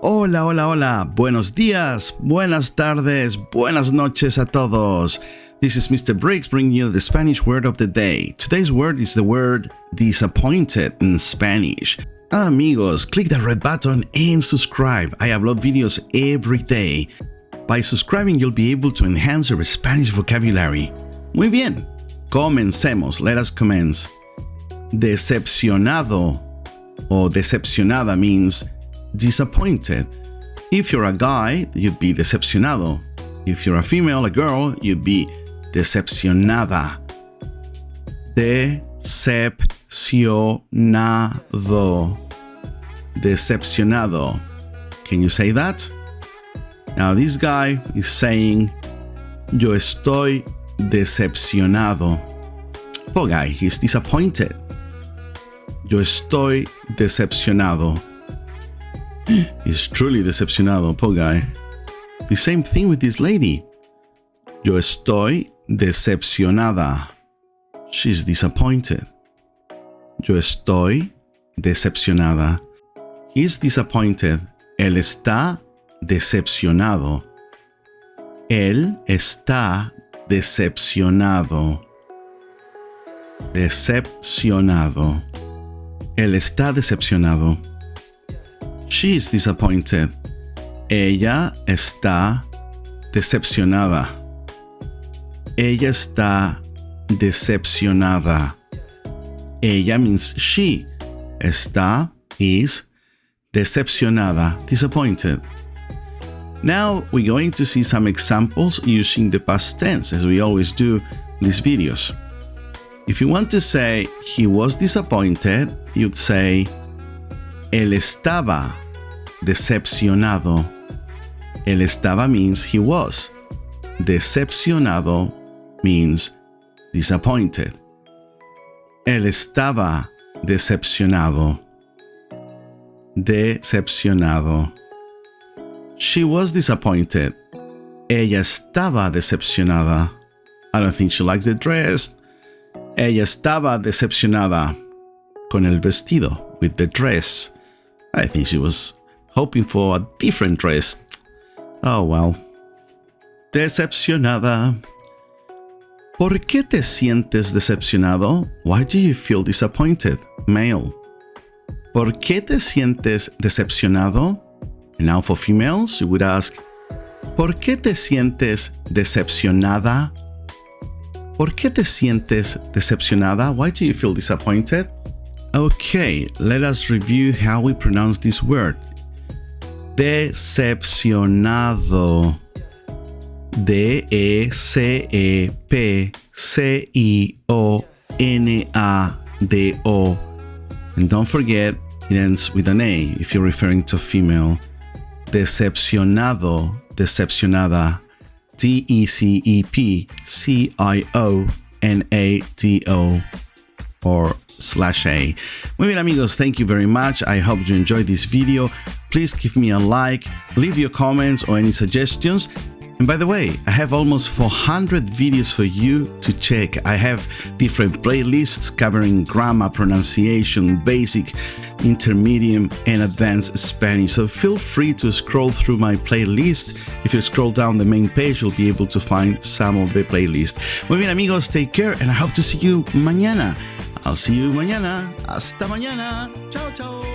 Hola, hola, hola. Buenos días, buenas tardes, buenas noches a todos. This is Mr. Briggs bringing you the Spanish word of the day. Today's word is the word disappointed in Spanish. Amigos, click the red button and subscribe. I upload videos every day. By subscribing, you'll be able to enhance your Spanish vocabulary. Muy bien, comencemos. Let us commence. Decepcionado or decepcionada means disappointed. If you're a guy, you'd be decepcionado. If you're a female, a girl, you'd be decepcionada. Decepcionado. Decepcionado. Can you say that? Now this guy is saying, yo estoy decepcionado. Poor guy, he's disappointed. Yo estoy decepcionado. He's truly decepcionado, poor guy. The same thing with this lady. Yo estoy decepcionada. She's disappointed. Yo estoy decepcionada. He's disappointed. Él está decepcionado. Él está decepcionado. Decepcionado. Él está decepcionado. She is disappointed. Ella está decepcionada. Ella está decepcionada. Ella means she. Está is decepcionada, disappointed. Now we're going to see some examples using the past tense, as we always do in these videos. If you want to say he was disappointed, you'd say él estaba decepcionado. Él estaba means he was. Decepcionado means disappointed. Él estaba decepcionado. Decepcionado. She was disappointed. Ella estaba decepcionada. I don't think she likes the dress. Ella estaba decepcionada con el vestido, with the dress. I think she was hoping for a different dress. Oh well. Decepcionada. ¿Por qué te sientes decepcionado? Why do you feel disappointed? Male. ¿Por qué te sientes decepcionado? And now for females, you would ask, ¿por qué te sientes decepcionada? ¿Por qué te sientes decepcionada? Why do you feel disappointed? Okay, let us review how we pronounce this word. Decepcionado. D-E-C-E-P-C-I-O-N-A-D-O. And don't forget, it ends with an A if you're referring to a female. Decepcionado, decepcionada. D-E-C-E-P-C-I-O-N-A-D-O or /A. Muy bien, amigos, thank you very much. I hope you enjoyed this video. Please give me a like, leave your comments or any suggestions. And by the way, I have almost 400 videos for you to check. I have different playlists covering grammar, pronunciation, basic, intermediate, and advanced Spanish. So feel free to scroll through my playlist. If you scroll down the main page, you'll be able to find some of the playlist. Muy bien, amigos, take care, and I hope to see you mañana. I'll see you mañana. Hasta mañana. Ciao, ciao.